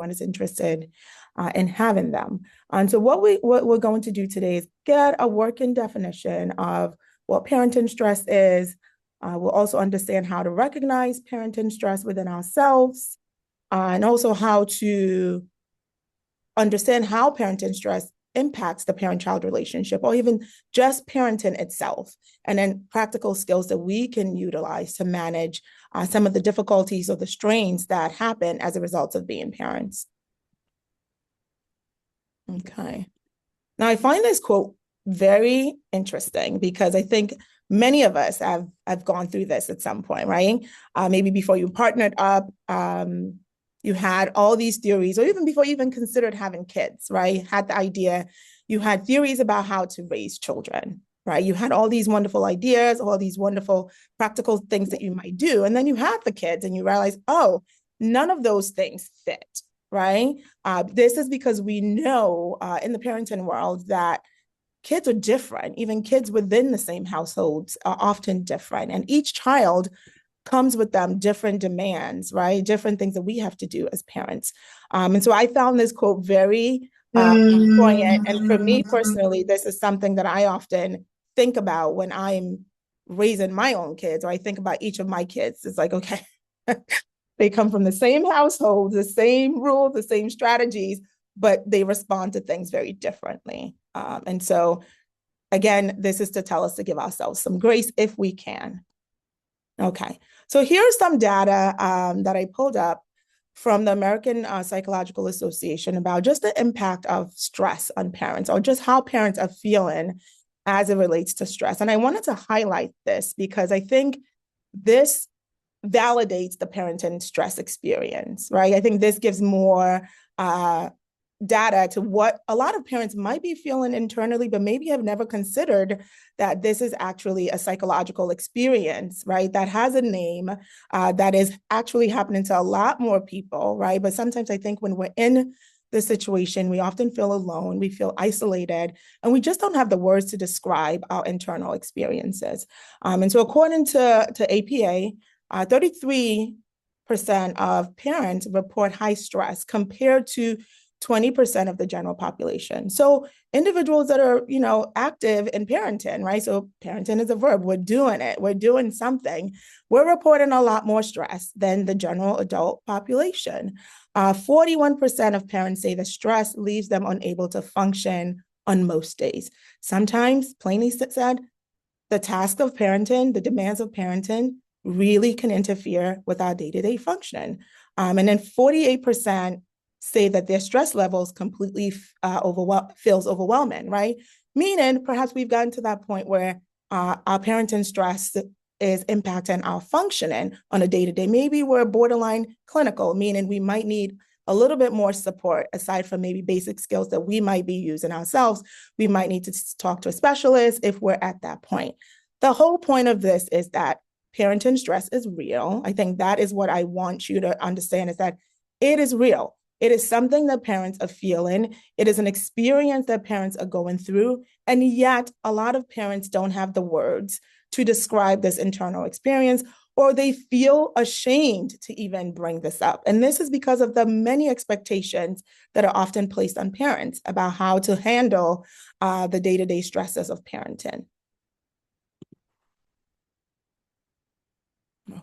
everyone is interested in having them. And so what we're going to do today is get a working definition of what parenting stress is. We'll also understand how to recognize parenting stress within ourselves, and also how to understand how parenting stress impacts the parent-child relationship, or even just parenting itself, and then practical skills that we can utilize to manage some of the difficulties or the strains that happen as a result of being parents. Okay. Now, I find this quote very interesting because I think many of us have gone through this at some point, right? Maybe before you partnered up, you had all these theories, or even before you even considered having kids, right? Had the idea, you had theories about how to raise children, right? You had all these wonderful ideas, all these wonderful practical things that you might do. And then you had the kids and you realize, oh, none of those things fit, right? This is because we know in the parenting world that kids are different. Even kids within the same households are often different. And each child comes with them different demands, right? Different things that we have to do as parents. And so I found this quote very poignant. And for me personally, this is something that I often think about when I'm raising my own kids, or I think about each of my kids. It's like, okay, they come from the same household, the same rules, the same strategies, but they respond to things very differently. And so, again, this is to tell us to give ourselves some grace if we can. Okay, so here's some data that I pulled up from the American Psychological Association about just the impact of stress on parents, or just how parents are feeling as it relates to stress. And I wanted to highlight this because I think this validates the parenting stress experience, right? I think this gives more data to what a lot of parents might be feeling internally, but maybe have never considered that this is actually a psychological experience, right? That has a name, that is actually happening to a lot more people, right? But sometimes I think when we're in the situation, we often feel alone, we feel isolated, and we just don't have the words to describe our internal experiences. And so according to APA, 33% of parents report high stress compared to 20% of the general population. So individuals that are, active in parenting, right? So parenting is a verb. We're doing it. We're doing something. We're reporting a lot more stress than the general adult population. 41% of parents say the stress leaves them unable to function on most days. Sometimes, plainly said, the task of parenting, the demands of parenting really can interfere with our day-to-day function. And then 48% say that their stress levels completely feels overwhelming, right? Meaning perhaps we've gotten to that point where our parenting stress is impacting our functioning on a day-to-day. Maybe we're borderline clinical, meaning we might need a little bit more support aside from maybe basic skills that we might be using ourselves. We might need to talk to a specialist if we're at that point. The whole point of this is that parenting stress is real. I think that is what I want you to understand, is that it is real. It is something that parents are feeling. It is an experience that parents are going through. And yet a lot of parents don't have the words to describe this internal experience, or they feel ashamed to even bring this up. And this is because of the many expectations that are often placed on parents about how to handle the day-to-day stresses of parenting.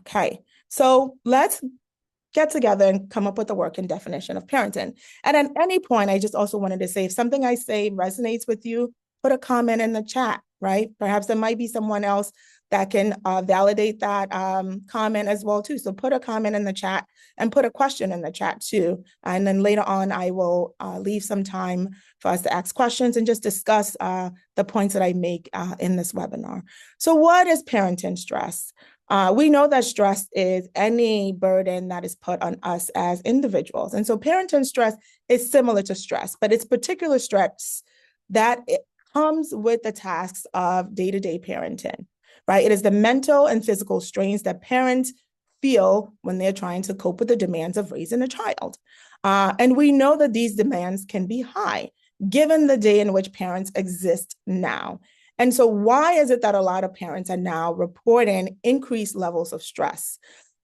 Okay, so let's get together and come up with a working definition of parenting. And at any point, I just also wanted to say, if something I say resonates with you, put a comment in the chat, right? Perhaps there might be someone else that can validate that comment as well too. So put a comment in the chat and put a question in the chat too. And then later on, I will leave some time for us to ask questions and just discuss the points that I make in this webinar. So what is parenting stress? We know that stress is any burden that is put on us as individuals. And so parenting stress is similar to stress, but it's particular stress that it comes with the tasks of day-to-day parenting, right? It is the mental and physical strains that parents feel when they're trying to cope with the demands of raising a child. And we know that these demands can be high, given the day in which parents exist now. And so why is it that a lot of parents are now reporting increased levels of stress?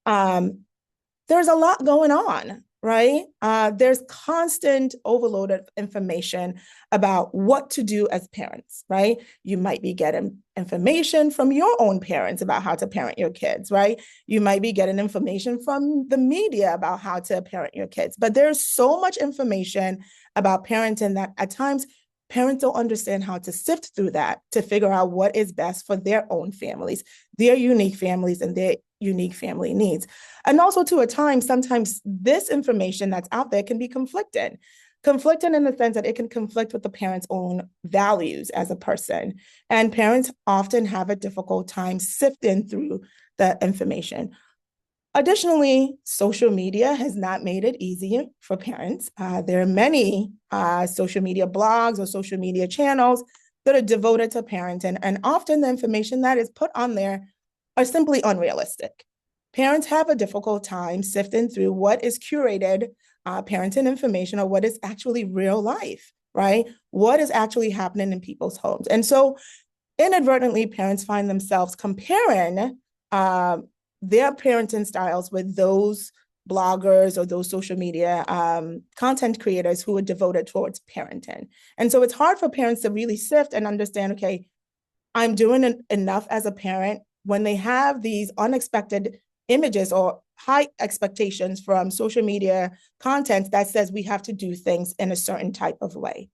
There's a lot going on, right? There's constant overload of information about what to do as parents, right? You might be getting information from your own parents about how to parent your kids, right? You might be getting information from the media about how to parent your kids. But there's so much information about parenting that at times parents don't understand how to sift through that to figure out what is best for their own families, their unique families, and their unique family needs. And also, to a time, sometimes this information that's out there can be conflicted in the sense that it can conflict with the parent's own values as a person. And parents often have a difficult time sifting through the information. Additionally, social media has not made it easier for parents. There are many social media blogs or social media channels that are devoted to parenting, and often the information that is put on there are simply unrealistic. Parents have a difficult time sifting through what is curated parenting information or what is actually real life, right? What is actually happening in people's homes. And so inadvertently, parents find themselves comparing their parenting styles with those bloggers or those social media content creators who are devoted towards parenting. And so it's hard for parents to really sift and understand, okay, I'm doing enough as a parent when they have these unexpected images or high expectations from social media content that says we have to do things in a certain type of way.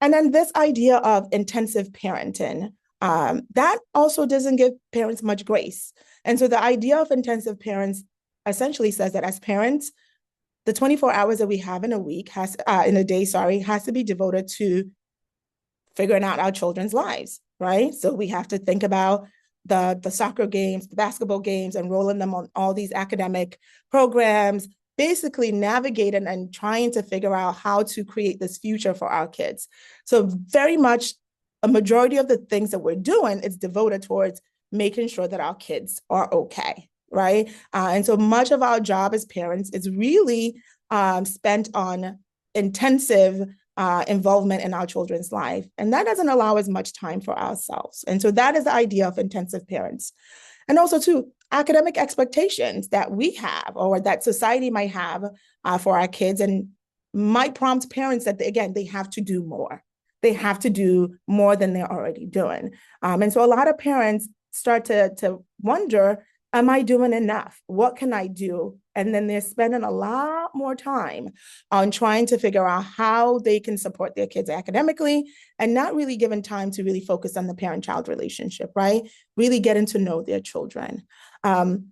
And then this idea of intensive parenting, that also doesn't give parents much grace. And so the idea of intensive parents essentially says that as parents, the 24 hours that we have in a week has to be devoted to figuring out our children's lives, right? So we have to think about the soccer games, the basketball games, enrolling them on all these academic programs, basically navigating and trying to figure out how to create this future for our kids. So very much a majority of the things that we're doing is devoted towards making sure that our kids are okay, right? And so much of our job as parents is really spent on intensive involvement in our children's life. And that doesn't allow us much time for ourselves. And so that is the idea of intensive parents. And also, too, academic expectations that we have or that society might have for our kids and might prompt parents that, again, they have to do more. They have to do more than they're already doing. And so a lot of parents start to wonder, am I doing enough? What can I do? And then they're spending a lot more time on trying to figure out how they can support their kids academically and not really given time to really focus on the parent-child relationship, right? Really getting to know their children. And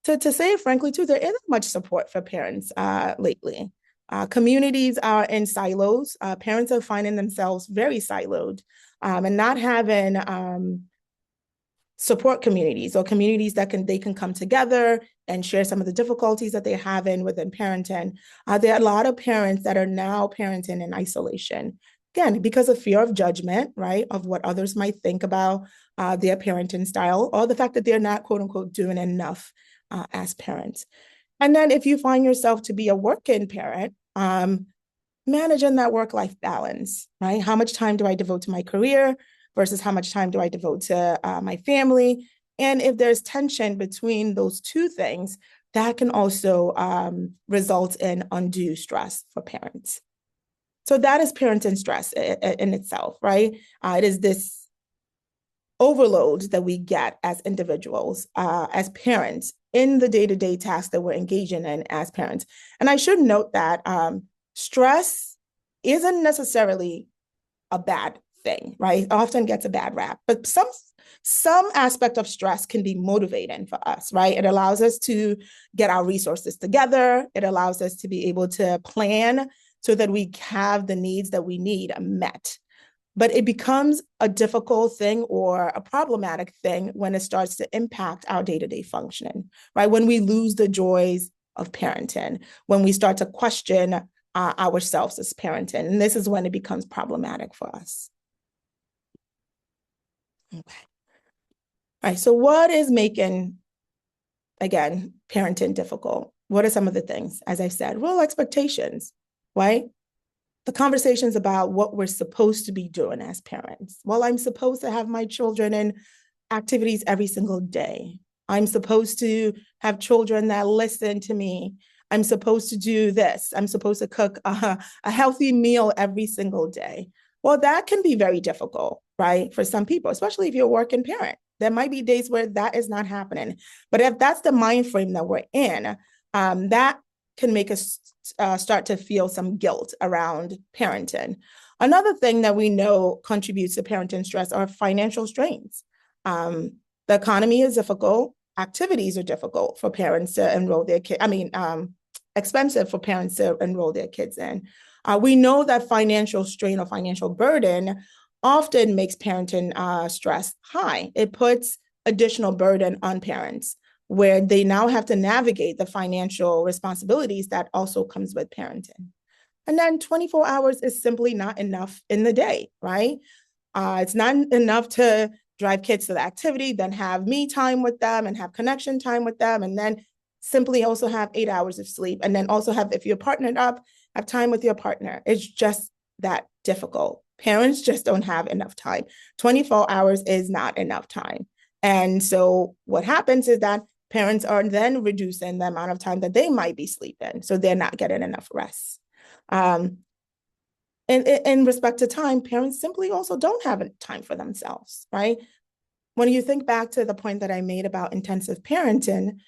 to say it frankly, too, there isn't much support for parents lately. Communities are in silos. Parents are finding themselves very siloed and not having support communities or communities that they can come together and share some of the difficulties that they're having within parenting. There are a lot of parents that are now parenting in isolation, again, because of fear of judgment, right, of what others might think about their parenting style or the fact that they're not, quote unquote, doing enough as parents. And then if you find yourself to be a working parent, managing that work-life balance, right? How much time do I devote to my career versus how much time do I devote to my family? And if there's tension between those two things, that can also result in undue stress for parents. So that is parenting stress in itself, right? It is this overload that we get as individuals, as parents, in the day-to-day tasks that we're engaging in as parents. And I should note that stress isn't necessarily a bad thing, right? It often gets a bad rap, but some aspect of stress can be motivating for us, right? It allows us to get our resources together. It allows us to be able to plan so that we have the needs that we need met. But it becomes a difficult thing or a problematic thing when it starts to impact our day-to-day functioning, right? When we lose the joys of parenting, when we start to question ourselves as parenting, and this is when it becomes problematic for us. Okay. All right, so what is making, again, parenting difficult? What are some of the things? As I said, well, expectations, right? The conversations about what we're supposed to be doing as parents. Well, I'm supposed to have my children in activities every single day. I'm supposed to have children that listen to me I'm supposed to do this. I'm supposed to cook a healthy meal every single day. Well, that can be very difficult, right? For some people, especially if you're a working parent. There might be days where that is not happening. But if that's the mind frame that we're in, that can make us start to feel some guilt around parenting. Another thing that we know contributes to parenting stress are financial strains. The economy is difficult. Activities are difficult for parents to enroll their kids. Expensive for parents to enroll their kids in. We know that financial strain or financial burden often makes parenting stress high. It puts additional burden on parents where they now have to navigate the financial responsibilities that also comes with parenting. And then 24 hours is simply not enough in the day, right? It's not enough to drive kids to the activity, then have me time with them and have connection time with them, and then simply also have 8 hours of sleep. And then also have, if you're partnered up, have time with your partner. It's just that difficult. Parents just don't have enough time. 24 hours is not enough time. And so what happens is that parents are then reducing the amount of time that they might be sleeping. So they're not getting enough rest. In respect to time, parents simply also don't have time for themselves, right? When you think back to the point that I made about intensive parenting,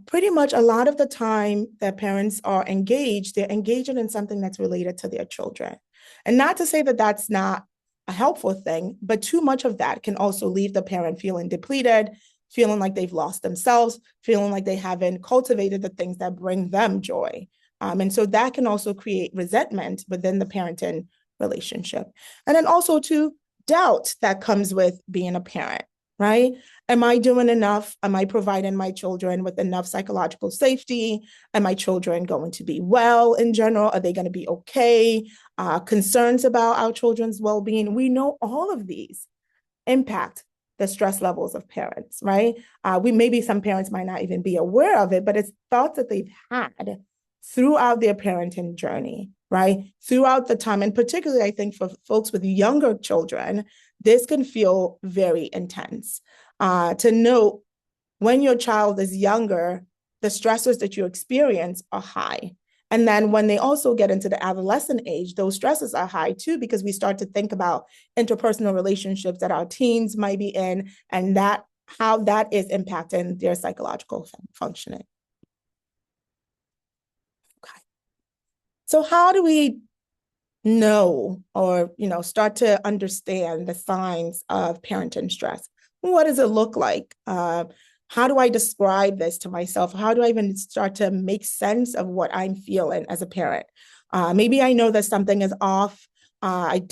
pretty much a lot of the time that parents are engaged, they're engaging in something that's related to their children. And not to say that that's not a helpful thing, but too much of that can also leave the parent feeling depleted, feeling like they've lost themselves, feeling like they haven't cultivated the things that bring them joy. And so that can also create resentment within the parenting relationship. And then also to doubt that comes with being a parent, right? Am I doing enough? Am I providing my children with enough psychological safety? Are my children going to be well in general? Are they going to be okay? Concerns about our children's well-being. We know all of these impact the stress levels of parents, right? Maybe some parents might not even be aware of it, but it's thoughts that they've had throughout their parenting journey, right? Throughout the time, and particularly I think for folks with younger children, this can feel very intense. To note, when your child is younger, the stressors that you experience are high. And then when they also get into the adolescent age, those stresses are high too, because we start to think about interpersonal relationships that our teens might be in, and how that is impacting their psychological functioning. Okay. So how do we know or start to understand the signs of parenting stress? What does it look like? How do I describe this to myself? How do I even start to make sense of what I'm feeling as a parent? Maybe I know that something is off. Might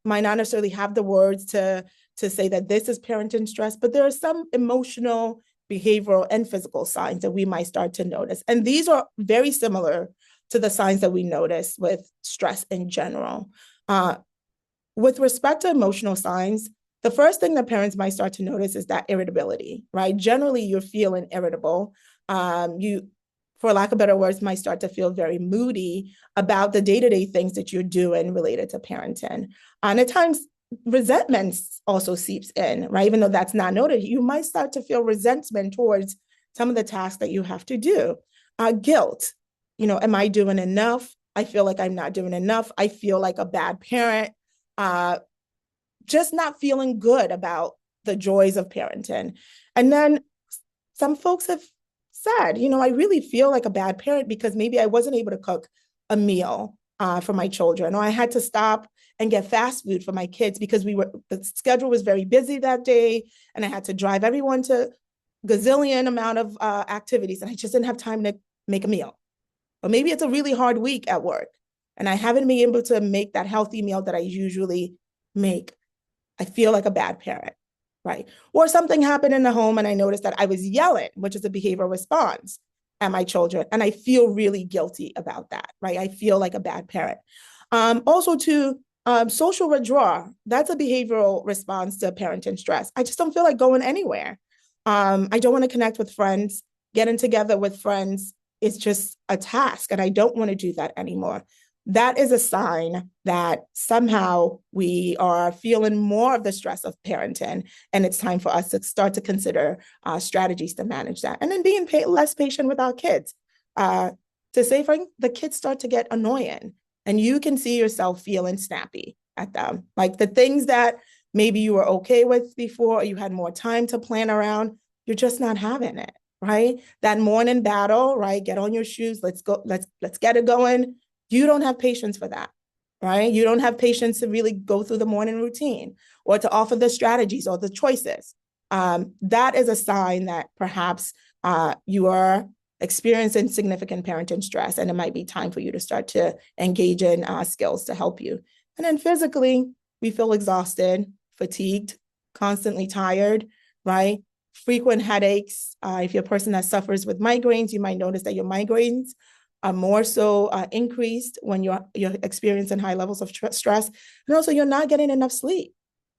not necessarily have the words to say that this is parenting stress, but there are some emotional, behavioral, and physical signs that we might start to notice. And these are very similar to the signs that we notice with stress in general. With respect to emotional signs, the first thing that parents might start to notice is that irritability, right? Generally, you're feeling irritable. You, for lack of better words, might start to feel very moody about the day-to-day things that you're doing related to parenting. And at times, resentment also seeps in, right? Even though that's not noted, you might start to feel resentment towards some of the tasks that you have to do. Guilt, am I doing enough? I feel like I'm not doing enough. I feel like a bad parent. Just not feeling good about the joys of parenting. And then some folks have said, I really feel like a bad parent because maybe I wasn't able to cook a meal for my children, or I had to stop and get fast food for my kids because the schedule was very busy that day, and I had to drive everyone to gazillion amount of activities, and I just didn't have time to make a meal. Or maybe it's a really hard week at work, and I haven't been able to make that healthy meal that I usually make. I feel like a bad parent, right? Or something happened in the home and I noticed that I was yelling, which is a behavioral response, at my children. And I feel really guilty about that, right? I feel like a bad parent. Also to social withdrawal, that's a behavioral response to parenting stress. I just don't feel like going anywhere. I don't want to connect with friends. Getting together with friends is just a task, and I don't want to do that anymore. That is a sign that somehow we are feeling more of the stress of parenting, and it's time for us to start to consider strategies to manage that. And then being less patient with our kids. to say, Frank, the kids start to get annoying and you can see yourself feeling snappy at them. Like the things that maybe you were okay with before, or you had more time to plan around, you're just not having it, right? That morning battle, right? Get on your shoes, let's go, let's get it going. You don't have patience for that, right? You don't have patience to really go through the morning routine or to offer the strategies or the choices. That is a sign that perhaps you are experiencing significant parenting stress, and it might be time for you to start to engage in skills to help you. And then physically, we feel exhausted, fatigued, constantly tired, right? Frequent headaches. If you're a person that suffers with migraines, you might notice that your migraines are more so increased when you're experiencing high levels of stress. And also, you're not getting enough sleep,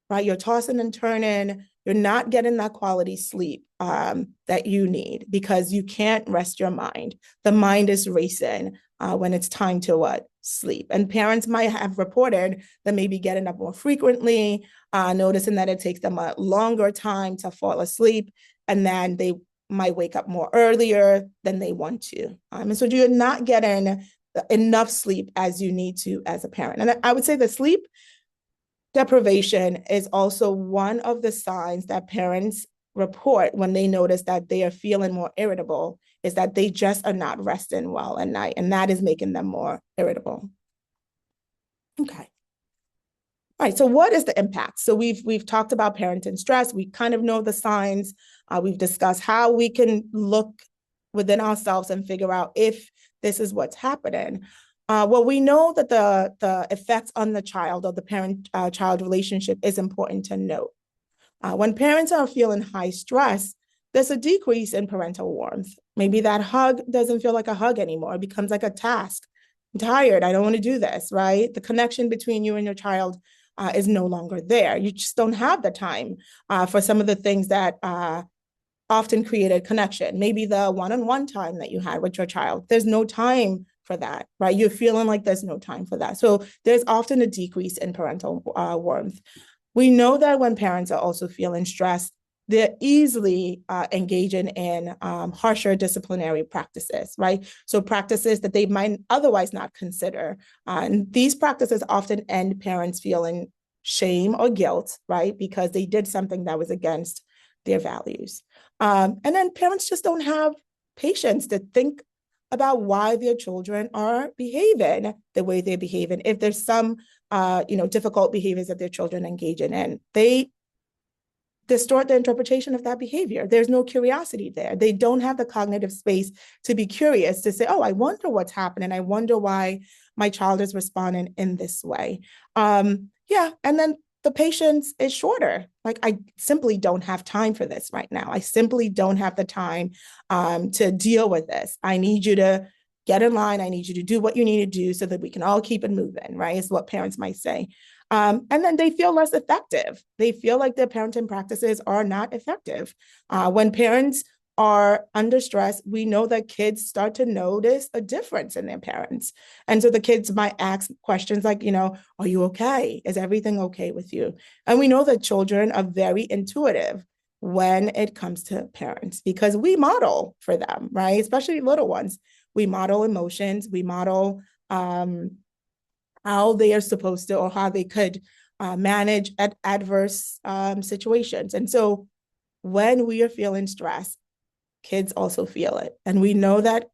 right? You're tossing and turning. You're not getting that quality sleep that you need because you can't rest your mind. The mind is racing when it's time to sleep. And parents might have reported that maybe getting up more frequently, noticing that it takes them a longer time to fall asleep, and then they might wake up more earlier than they want to. And so you're not getting enough sleep as you need to as a parent. And I would say the sleep deprivation is also one of the signs that parents report when they notice that they are feeling more irritable, is that they just are not resting well at night, and that is making them more irritable. Okay. All right, so what is the impact? So we've talked about parenting stress. We kind of know the signs. We've discussed how we can look within ourselves and figure out if this is what's happening. Well, we know that the effects on the child or the parent-child relationship is important to note. When parents are feeling high stress, there's a decrease in parental warmth. Maybe that hug doesn't feel like a hug anymore. It becomes like a task. I'm tired. I don't want to do this, right? The connection between you and your child is no longer there. You just don't have the time for some of the things that often created connection. Maybe the one-on-one time that you had with your child. There's no time for that, right? You're feeling like there's no time for that. So there's often a decrease in parental warmth. We know that when parents are also feeling stressed, they're easily engaging in harsher disciplinary practices, right? So practices that they might otherwise not consider. And these practices often end parents feeling shame or guilt, right? Because they did something that was against their values. And then parents just don't have patience to think about why their children are behaving the way they're behaving. If there's some, difficult behaviors that their children engage in, they distort the interpretation of that behavior. There's no curiosity there. They don't have the cognitive space to be curious, to say, oh, I wonder what's happening. I wonder why my child is responding in this way. And then the patience is shorter. Like, I simply don't have time for this right now. I simply don't have the time to deal with this. I need you to get in line. I need you to do what you need to do so that we can all keep it moving, right? Is what parents might say. And then they feel less effective. They feel like their parenting practices are not effective. When parents are under stress, we know that kids start to notice a difference in their parents. And so the kids might ask questions like, are you okay? Is everything okay with you? And we know that children are very intuitive when it comes to parents because we model for them, right? Especially little ones. We model emotions. We model how they are supposed to or how they could manage adverse situations. And so when we are feeling stressed, kids also feel it. And we know that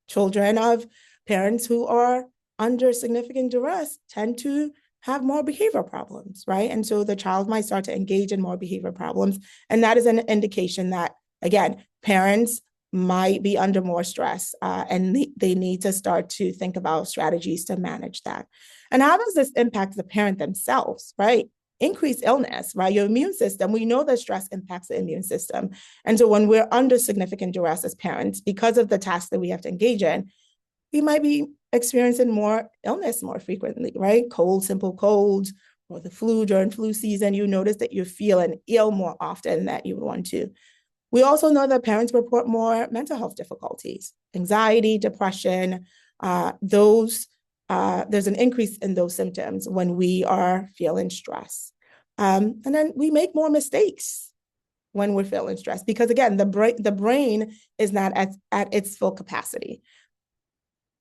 children of parents who are under significant duress tend to have more behavior problems, right? And so the child might start to engage in more behavior problems. And that is an indication that, again, parents might be under more stress and they need to start to think about strategies to manage that. And how does this impact the parent themselves, right? Increased illness, right? Your immune system, we know that stress impacts the immune system. And so when we're under significant duress as parents, because of the tasks that we have to engage in, we might be experiencing more illness more frequently, right? Simple colds, or the flu during flu season. You notice that you're feeling ill more often than you would want to. We also know that parents report more mental health difficulties, anxiety, depression, there's an increase in those symptoms when we are feeling stress. And then we make more mistakes when we're feeling stressed because, again, the brain is not at its full capacity.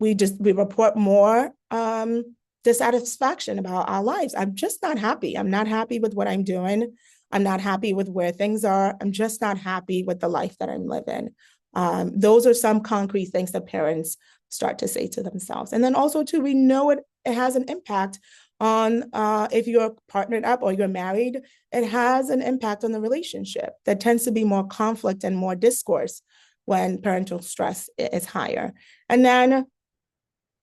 we report more dissatisfaction about our lives. I'm just not happy. I'm not happy with what I'm doing. I'm not happy with where things are. I'm just not happy with the life that I'm living. Those are some concrete things that parents start to say to themselves. And then also too, we know it has an impact on if you're partnered up or you're married, it has an impact on the relationship. There tends to be more conflict and more discourse when parental stress is higher. And then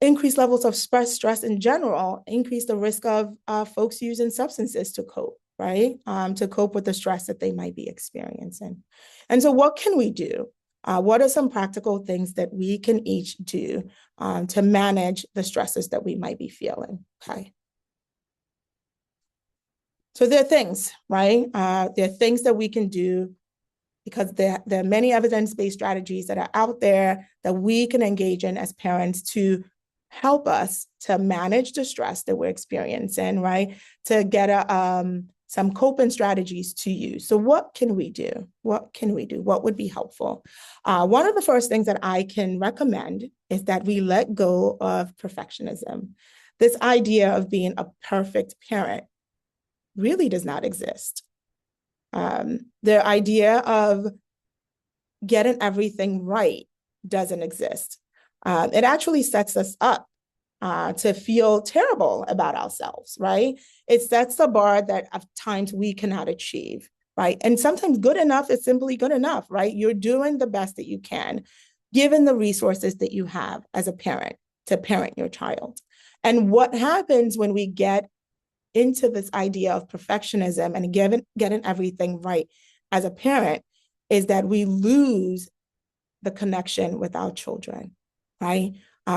increased levels of stress in general increase the risk of folks using substances to cope, right? To cope with the stress that they might be experiencing. And so what can we do? What are some practical things that we can each do to manage the stresses that we might be feeling? Okay. So there are things, right? There are things that we can do because there are many evidence-based strategies that are out there that we can engage in as parents to help us to manage the stress that we're experiencing, right? To get some coping strategies to use. So what can we do? What can we do? What would be helpful? One of the first things that I can recommend is that we let go of perfectionism. This idea of being a perfect parent really does not exist. The idea of getting everything right doesn't exist. It actually sets us up to feel terrible about ourselves, right? It sets the bar that at times we cannot achieve, right? And sometimes good enough is simply good enough, right? You're doing the best that you can, given the resources that you have as a parent to parent your child. And what happens when we get into this idea of perfectionism and getting everything right as a parent is that we lose the connection with our children, right?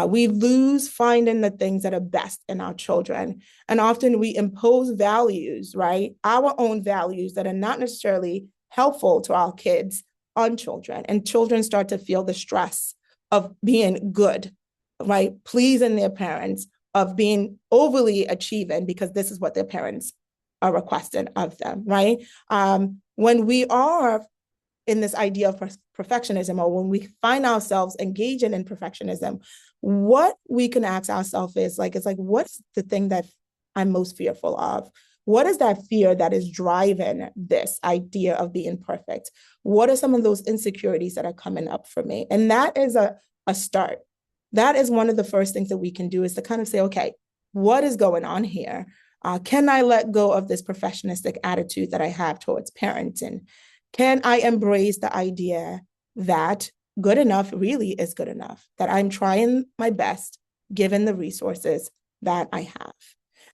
We lose finding the things that are best in our children. And often we impose values, right? Our own values that are not necessarily helpful to our kids on children. And children start to feel the stress of being good, right? Pleasing their parents, of being overly achieving because this is what their parents are requesting of them, right? When we are in this idea of perfectionism, or when we find ourselves engaging in perfectionism, what we can ask ourselves is what's the thing that I'm most fearful of? What is that fear that is driving this idea of being perfect? What are some of those insecurities that are coming up for me? And that is a start. That is one of the first things that we can do, is to kind of say, okay, what is going on here? Can I let go of this perfectionistic attitude that I have towards parenting? Can I embrace the idea that good enough really is good enough, that I'm trying my best given the resources that I have?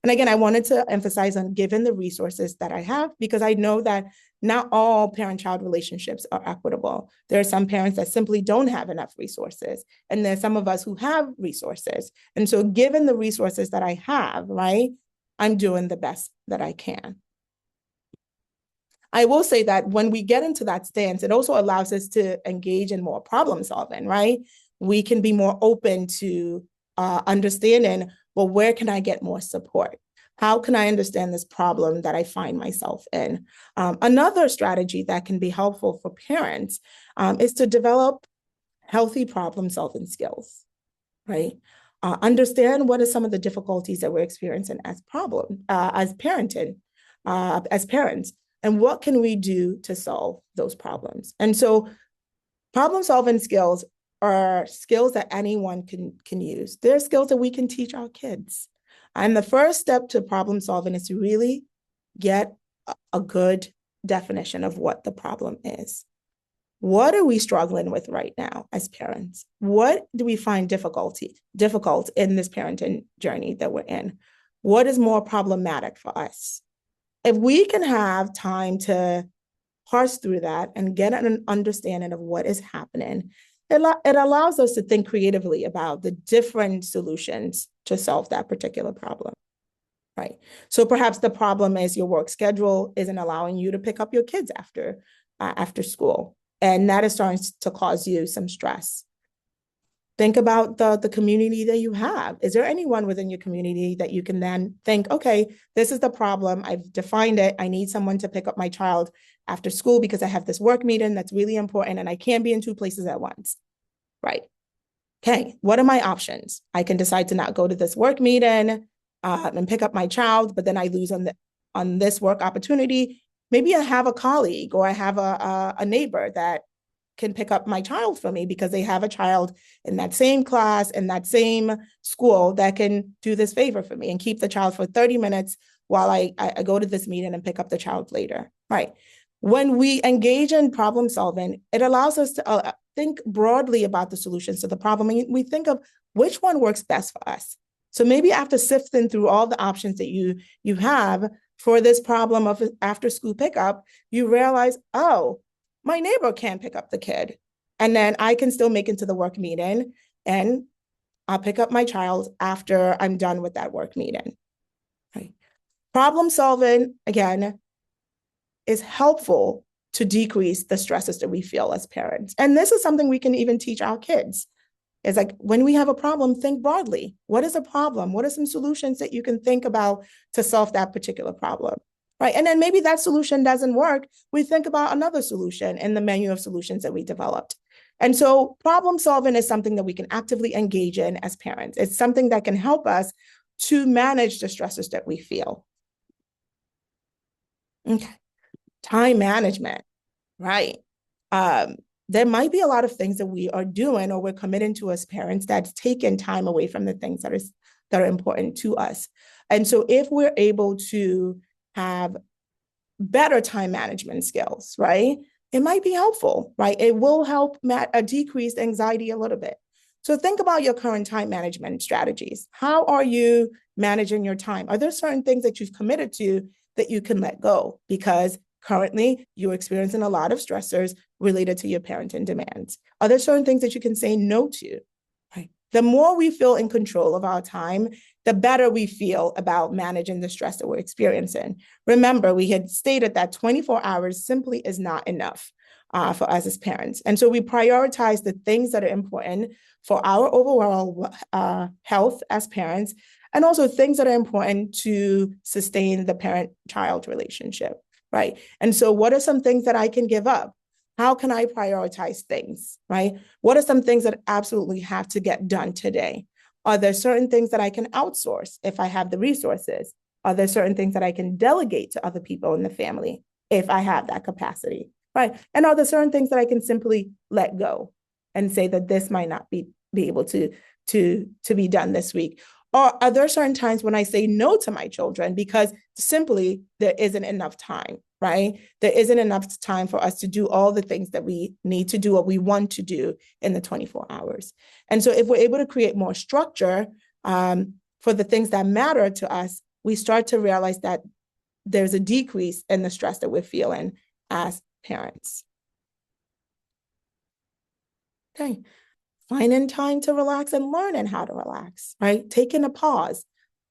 And again, I wanted to emphasize on given the resources that I have, because I know that not all parent-child relationships are equitable. There are some parents that simply don't have enough resources, and there's some of us who have resources. And so given the resources that I have, right, I'm doing the best that I can. I will say that when we get into that stance, it also allows us to engage in more problem solving, right? We can be more open to understanding, well, where can I get more support? How can I understand this problem that I find myself in? Another strategy that can be helpful for parents is to develop healthy problem solving skills, right? Understand what are some of the difficulties that we're experiencing as parenting, as parents, and what can we do to solve those problems? And so problem solving skills are skills that anyone can use. They're skills that we can teach our kids. And the first step to problem solving is to really get a good definition of what the problem is. What are we struggling with right now as parents? What do we find difficult in this parenting journey that we're in? What is more problematic for us? If we can have time to parse through that and get an understanding of what is happening, it allows us to think creatively about the different solutions to solve that particular problem, right? So perhaps the problem is your work schedule isn't allowing you to pick up your kids after school, and that is starting to cause you some stress. Think about the community that you have. Is there anyone within your community that you can then think, okay, this is the problem. I've defined it. I need someone to pick up my child after school because I have this work meeting that's really important and I can't be in two places at once, right? Okay, what are my options? I can decide to not go to this work meeting and pick up my child, but then I lose on this work opportunity. Maybe I have a colleague or I have a neighbor that can pick up my child for me because they have a child in that same class, in that same school that can do this favor for me and keep the child for 30 minutes while I go to this meeting and pick up the child later, right? When we engage in problem solving, it allows us to think broadly about the solutions to the problem. And we think of which one works best for us. So maybe after sifting through all the options that you have for this problem of after school pickup, you realize, oh, my neighbor can't pick up the kid. And then I can still make it to the work meeting and I'll pick up my child after I'm done with that work meeting. Right. Problem solving, again, is helpful to decrease the stresses that we feel as parents. And this is something we can even teach our kids. It's like when we have a problem, think broadly. What is a problem? What are some solutions that you can think about to solve that particular problem? Right. And then maybe that solution doesn't work. We think about another solution in the menu of solutions that we developed. And so problem solving is something that we can actively engage in as parents. It's something that can help us to manage the stresses that we feel. Okay. Time management, right? There might be a lot of things that we are doing or we're committing to as parents that's taken time away from the things that are important to us. And so if we're able to have better time management skills, right, it might be helpful, right? It will help decrease anxiety a little bit. So think about your current time management strategies. How are you managing your time? Are there certain things that you've committed to that you can let go? Because currently you're experiencing a lot of stressors related to your parenting demands. Are there certain things that you can say no to? Right. The more we feel in control of our time, the better we feel about managing the stress that we're experiencing. Remember, we had stated that 24 hours simply is not enough for us as parents. And so we prioritize the things that are important for our overall health as parents, and also things that are important to sustain the parent-child relationship, right? And so what are some things that I can give up? How can I prioritize things, right? What are some things that absolutely have to get done today? Are there certain things that I can outsource if I have the resources? Are there certain things that I can delegate to other people in the family if I have that capacity, right? And are there certain things that I can simply let go and say that this might not be able to be done this week? Or are there certain times when I say no to my children because simply there isn't enough time, right? There isn't enough time for us to do all the things that we need to do or we want to do in the 24 hours. And so if we're able to create more structure for the things that matter to us, we start to realize that there's a decrease in the stress that we're feeling as parents. Okay. Finding time to relax and learning how to relax, right? Taking a pause,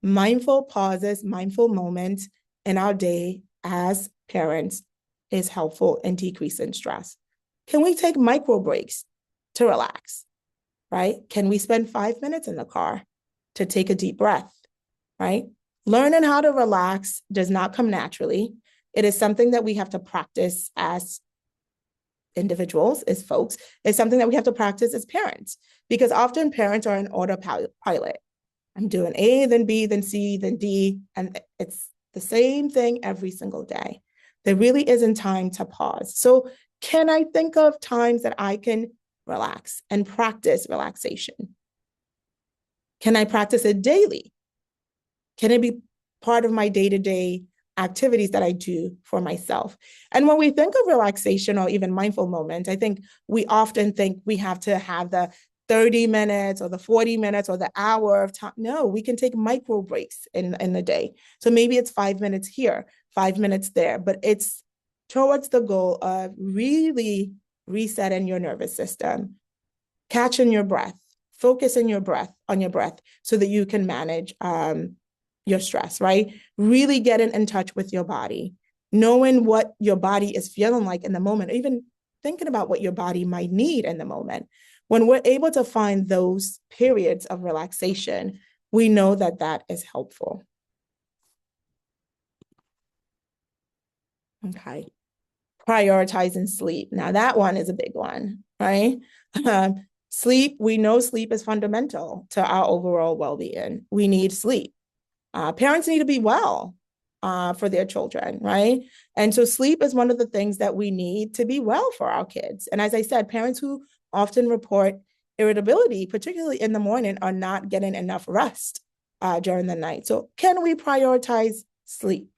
mindful pauses, mindful moments in our day as parents is helpful in decreasing stress. Can we take micro breaks to relax, right? Can we spend 5 minutes in the car to take a deep breath, right? Learning how to relax does not come naturally. It is something that we have to practice as individuals, as folks. It's something that we have to practice as parents, because often parents are in autopilot. I'm doing A, then B, then C, then D, and it's the same thing every single day. There really isn't time to pause. So can I think of times that I can relax and practice relaxation? Can I practice it daily? Can it be part of my day-to-day activities that I do for myself? And when we think of relaxation or even mindful moments, I think we often think we have to have the 30 minutes or the 40 minutes or the hour of time. No, we can take micro breaks in the day. So maybe it's 5 minutes here, 5 minutes there, but it's towards the goal of really resetting your nervous system, catching your breath, focusing on your breath so that you can manage your stress, right? Really getting in touch with your body, knowing what your body is feeling like in the moment, even thinking about what your body might need in the moment. When we're able to find those periods of relaxation, we know that that is helpful. Okay. Prioritizing sleep. Now that one is a big one, right? Sleep, we know sleep is fundamental to our overall well-being. We need sleep. Parents need to be well for their children, right? And so sleep is one of the things that we need to be well for our kids. And as I said, parents who often report irritability, particularly in the morning, are not getting enough rest during the night. So can we prioritize sleep,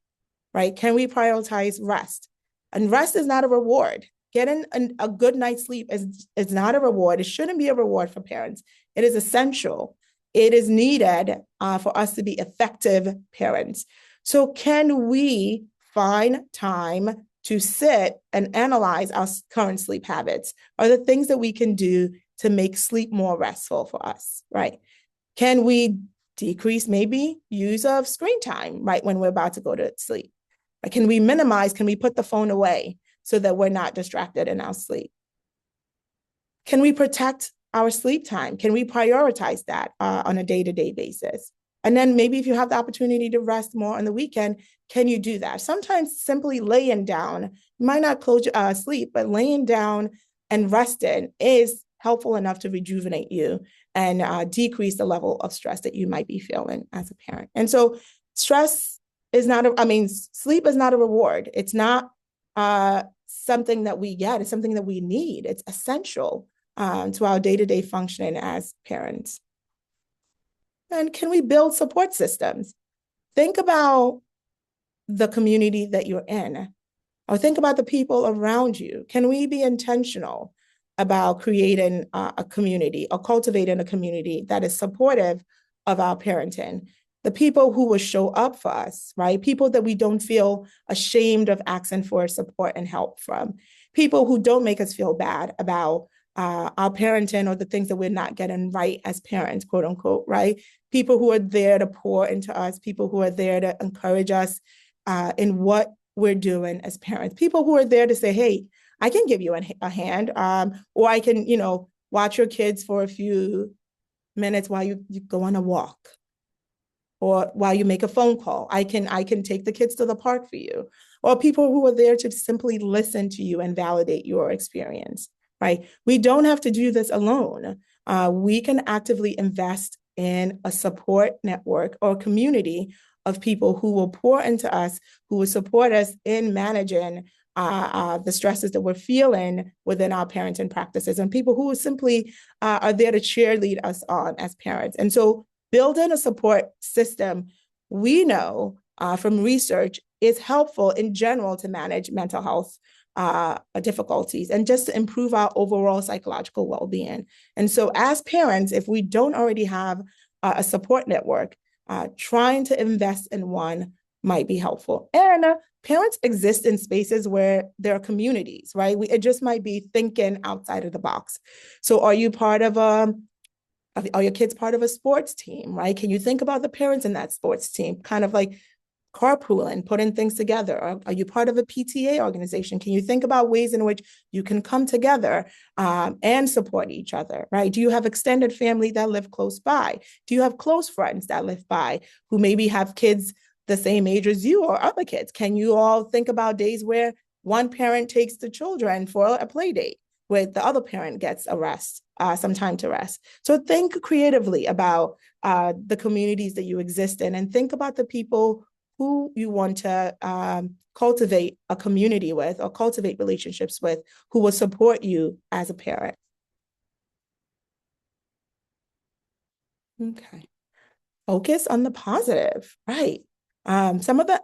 right? Can we prioritize rest? And rest is not a reward. Getting a good night's sleep is not a reward. It shouldn't be a reward for parents. It is essential. It is needed for us to be effective parents. So can we find time to sit and analyze our current sleep habits? Are the things that we can do to make sleep more restful for us, right? Can we decrease maybe use of screen time, right, when we're about to go to sleep? Can we minimize, can we put the phone away so that we're not distracted in our sleep? Can we protect our sleep time? Can we prioritize that on a day-to-day basis? And then maybe if you have the opportunity to rest more on the weekend, can you do that? Sometimes simply laying down, you might not close sleep, but laying down and resting is helpful enough to rejuvenate you and decrease the level of stress that you might be feeling as a parent. And so stress is not, sleep is not a reward. It's not something that we get. It's something that we need. It's essential to our day-to-day functioning as parents. And can we build support systems? Think about the community that you're in, or think about the people around you. Can we be intentional about creating a community or cultivating a community that is supportive of our parenting? The people who will show up for us, right? People that we don't feel ashamed of asking for support and help from. People who don't make us feel bad about our parenting or the things that we're not getting right as parents, quote unquote, right? People who are there to pour into us, people who are there to encourage us in what we're doing as parents, people who are there to say, hey, I can give you a hand, or I can, watch your kids for a few minutes while you go on a walk, or while you make a phone call. I can take the kids to the park for you, or people who are there to simply listen to you and validate your experience, right? We don't have to do this alone. We can actively invest in a support network or community of people who will pour into us, who will support us in managing the stresses that we're feeling within our parenting practices, and people who simply are there to cheerlead us on as parents. And so building a support system, we know from research, is helpful in general to manage mental health difficulties and just to improve our overall psychological well-being. And so as parents, if we don't already have a support network, trying to invest in one might be helpful. And parents exist in spaces where there are communities, right? It just might be thinking outside of the box. So are you part of are your kids part of a sports team, right? Can you think about the parents in that sports team, kind of like carpooling, putting things together? Or are you part of a PTA organization? Can you think about ways in which you can come together and support each other, right? Do you have extended family that live close by? Do you have close friends that live by who maybe have kids the same age as you or other kids? Can you all think about days where one parent takes the children for a play date, where the other parent gets a rest, some time to rest? So think creatively about the communities that you exist in, and think about the people who you want to cultivate a community with or cultivate relationships with, who will support you as a parent. Okay. Focus on the positive, right? Some of the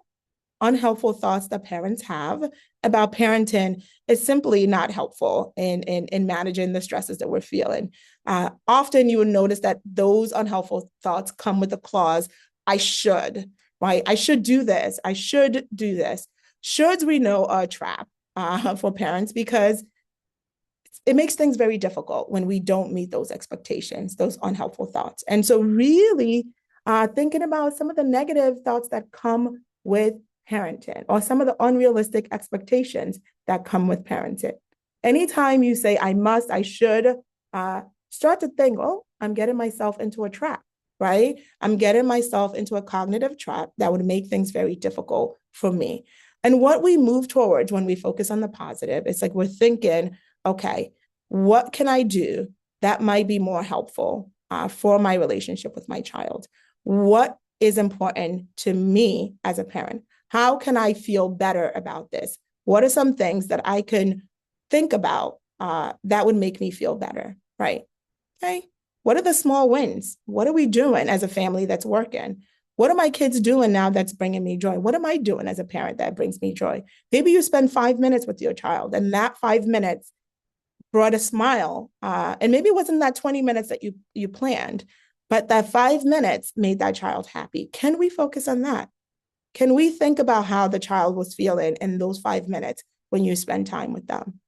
unhelpful thoughts that parents have about parenting is simply not helpful in managing the stresses that we're feeling. Often you will notice that those unhelpful thoughts come with a clause, I should, right? I should do this. I should do this. Shoulds, we know, are a trap for parents, because it makes things very difficult when we don't meet those expectations, those unhelpful thoughts. And so really thinking about some of the negative thoughts that come with parenting, or some of the unrealistic expectations that come with parenting. Anytime you say, I must, I should, start to think, oh, I'm getting myself into a trap, right? I'm getting myself into a cognitive trap that would make things very difficult for me. And what we move towards when we focus on the positive, it's like we're thinking, okay, what can I do that might be more helpful for my relationship with my child? What is important to me as a parent? How can I feel better about this? What are some things that I can think about that would make me feel better, right? Okay. What are the small wins? What are we doing as a family that's working? What are my kids doing now that's bringing me joy? What am I doing as a parent that brings me joy? Maybe you spend 5 minutes with your child, and that 5 minutes brought a smile. And maybe it wasn't that 20 minutes that you planned, but that 5 minutes made that child happy. Can we focus on that? Can we think about how the child was feeling in those 5 minutes when you spend time with them?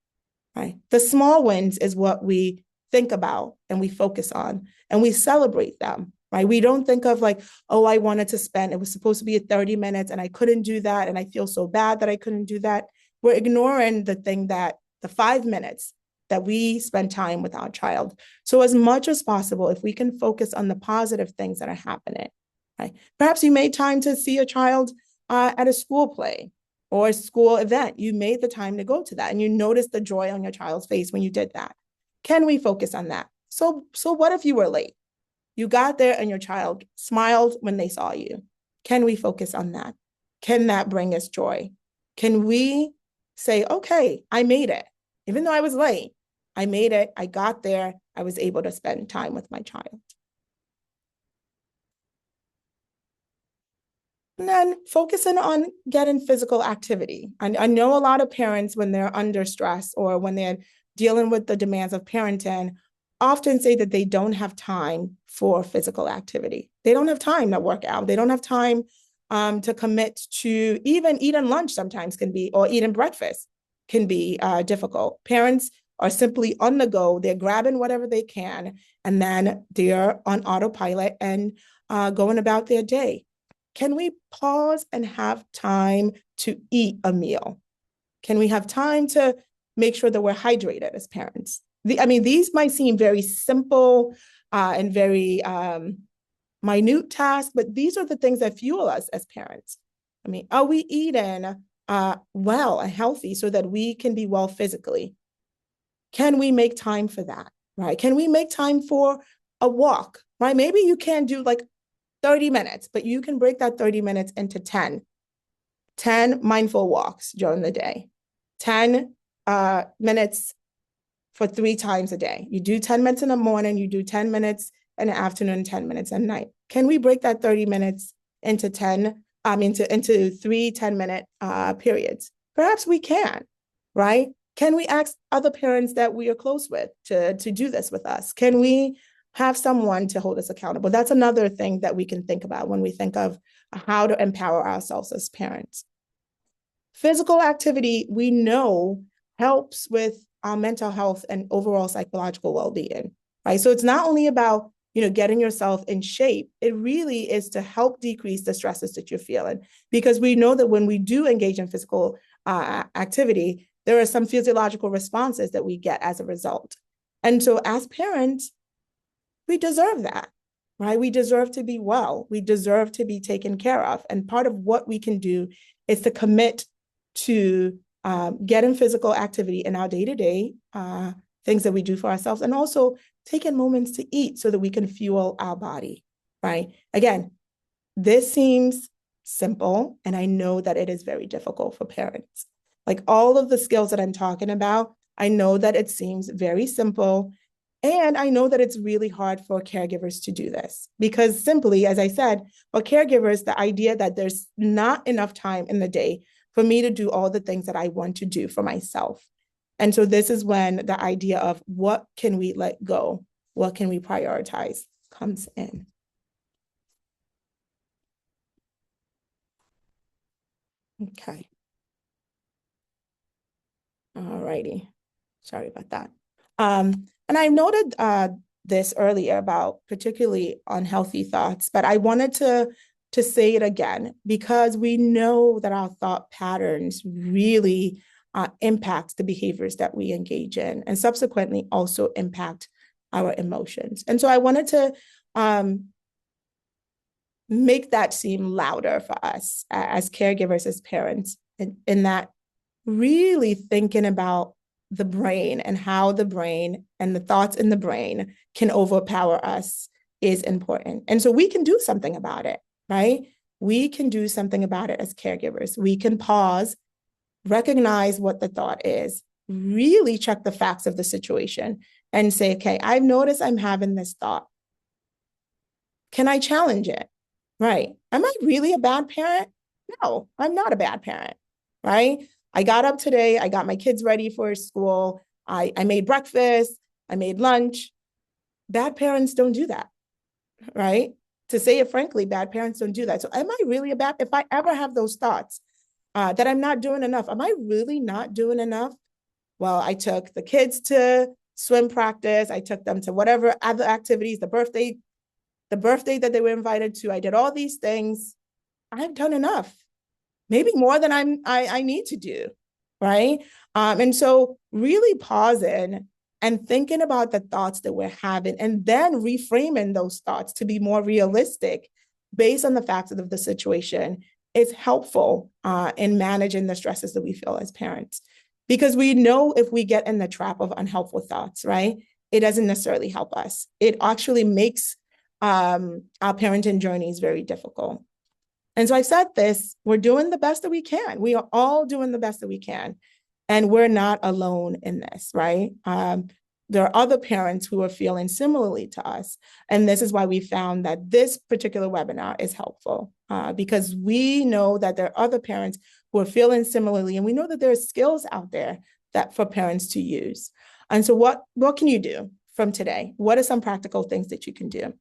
Right? The small wins is what we think about and we focus on and we celebrate them, right? We don't think of like, oh, I wanted to spend, it was supposed to be 30 minutes and I couldn't do that. And I feel so bad that I couldn't do that. We're ignoring the 5 minutes that we spend time with our child. So as much as possible, if we can focus on the positive things that are happening, right? Perhaps you made time to see a child at a school play or a school event. You made the time to go to that and you noticed the joy on your child's face when you did that. Can we focus on that? So what if you were late? You got there and your child smiled when they saw you. Can we focus on that? Can that bring us joy? Can we say, okay, I made it. Even though I was late, I made it. I got there. I was able to spend time with my child. And then focusing on getting physical activity. I know a lot of parents, when they're under stress or when they're dealing with the demands of parenting, often say that they don't have time for physical activity. They don't have time to work out. They don't have time to commit to even eating lunch sometimes can be, or eating breakfast can be difficult. Parents are simply on the go. They're grabbing whatever they can, and then they're on autopilot and going about their day. Can we pause and have time to eat a meal? Can we have time to make sure that we're hydrated as parents? These might seem very simple and very minute tasks, but these are the things that fuel us as parents. Are we eating well and healthy so that we can be well physically? Can we make time for that, right? Can we make time for a walk, right? Maybe you can't do like 30 minutes, but you can break that 30 minutes into 10 mindful walks during the day, 10 minutes for 3 times a day. You do 10 minutes in the morning, you do 10 minutes in the afternoon, 10 minutes at night. Can we break that 30 minutes into into 3 10-minute periods? Perhaps we can, right? Can we ask other parents that we are close with to do this with us? Can we have someone to hold us accountable? That's another thing that we can think about when we think of how to empower ourselves as parents. Physical activity, we know, helps with our mental health and overall psychological well-being, right? So it's not only about, getting yourself in shape. It really is to help decrease the stresses that you're feeling, because we know that when we do engage in physical activity, there are some physiological responses that we get as a result. And so as parents, we deserve that, right? We deserve to be well. We deserve to be taken care of. And part of what we can do is to commit to getting physical activity in our day-to-day things that we do for ourselves, and also taking moments to eat so that we can fuel our body, right? Again, this seems simple, and I know that it is very difficult for parents. Like all of the skills that I'm talking about, I know that it seems very simple. And I know that it's really hard for caregivers to do this because simply, as I said, for caregivers, the idea that there's not enough time in the day for me to do all the things that I want to do for myself. And so this is when the idea of what can we let go, what can we prioritize comes in. Okay. All righty. Sorry about that. And I noted this earlier about particularly unhealthy thoughts, but I wanted to say it again because we know that our thought patterns really impact the behaviors that we engage in, and subsequently also impact our emotions. And so I wanted to make that seem louder for us as caregivers, as parents, in that really thinking about the brain and how the brain and the thoughts in the brain can overpower us is important. And so we can do something about it, right? We can do something about it as caregivers. We can pause, recognize what the thought is, really check the facts of the situation and say, okay, I've noticed I'm having this thought. Can I challenge it? Right. Am I really a bad parent? No, I'm not a bad parent. Right. I got up today. I got my kids ready for school. I made breakfast. I made lunch. Bad parents don't do that. Right. To say it frankly, bad parents don't do that. So am I really a bad, if I ever have those thoughts that I'm not doing enough, am I really not doing enough? Well, I took the kids to swim practice. I took them to whatever other activities, the birthday that they were invited to. I did all these things. I've done enough, maybe more than I need to do, right? And so really pausing and thinking about the thoughts that we're having and then reframing those thoughts to be more realistic based on the facts of the situation is helpful in managing the stresses that we feel as parents. Because we know if we get in the trap of unhelpful thoughts, right, it doesn't necessarily help us. It actually makes our parenting journeys very difficult. And so I said this, we're doing the best that we can. We are all doing the best that we can. And we're not alone in this, right? There are other parents who are feeling similarly to us. And this is why we found that this particular webinar is helpful because we know that there are other parents who are feeling similarly. And we know that there are skills out there that for parents to use. And so what can you do from today? What are some practical things that you can do?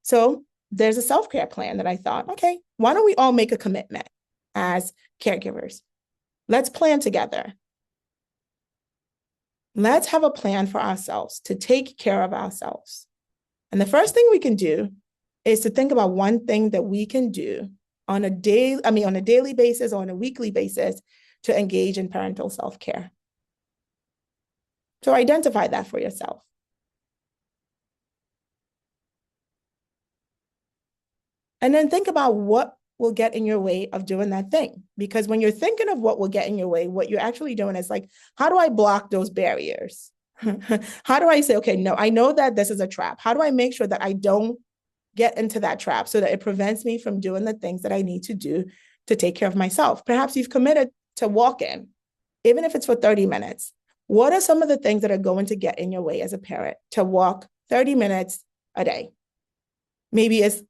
So there's a self-care plan that I thought, okay, why don't we all make a commitment as caregivers? Let's plan together. Let's have a plan for ourselves to take care of ourselves. And the first thing we can do is to think about one thing that we can do on a daily basis or on a weekly basis to engage in parental self-care. So identify that for yourself. And then think about what will get in your way of doing that thing. Because when you're thinking of what will get in your way, what you're actually doing is like, how do I block those barriers? How do I say, okay, no, I know that this is a trap. How do I make sure that I don't get into that trap so that it prevents me from doing the things that I need to do to take care of myself? Perhaps you've committed to walking, even if it's for 30 minutes. What are some of the things that are going to get in your way as a parent to walk 30 minutes a day? Maybe it's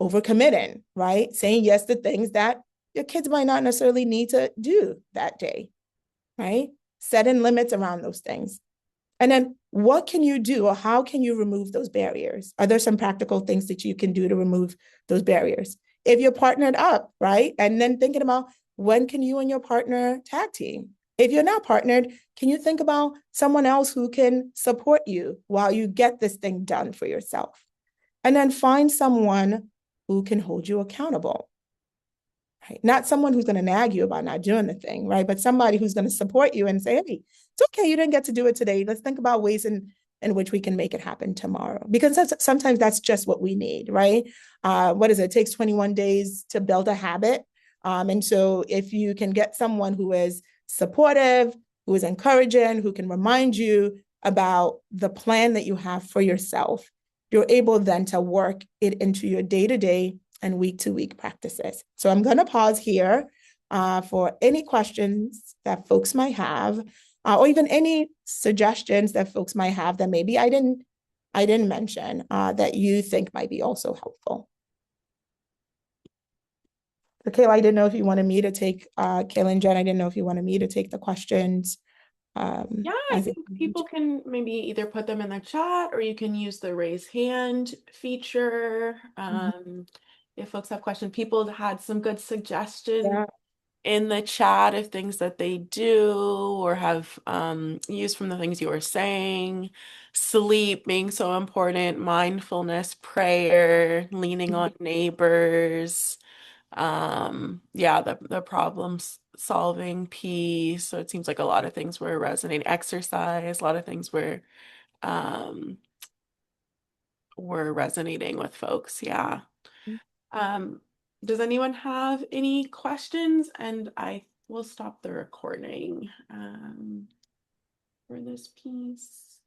overcommitting, right? Saying yes to things that your kids might not necessarily need to do that day, right? Setting limits around those things. And then what can you do or how can you remove those barriers? Are there some practical things that you can do to remove those barriers? If you're partnered up, right? And then thinking about when can you and your partner tag team? If you're not partnered, can you think about someone else who can support you while you get this thing done for yourself? And then find someone who can hold you accountable, right? Not someone who's going to nag you about not doing the thing, right? But somebody who's going to support you and say, hey, it's okay, you didn't get to do it today. Let's think about ways in which we can make it happen tomorrow. Because sometimes that's just what we need, right? What is it? It takes 21 days to build a habit. And so if you can get someone who is supportive, who is encouraging, who can remind you about the plan that you have for yourself, you're able then to work it into your day-to-day and week-to-week practices. So I'm going to pause here for any questions that folks might have, or even any suggestions that folks might have that maybe I didn't mention that you think might be also helpful. So Kayla, I didn't know if you wanted me to take, Kayla and Jen, I didn't know if you wanted me to take the questions. Yeah, I think people can maybe either put them in the chat or you can use the raise hand feature. If folks have questions, people had some good suggestions in the chat of things that they do or have used from the things you were saying. Sleep being so important, mindfulness, prayer, leaning on neighbors. Yeah, the problem solving piece. So it seems like a lot of things were resonating. Exercise, a lot of things were resonating with folks. Yeah. Does anyone have any questions? And I will stop the recording. for this piece.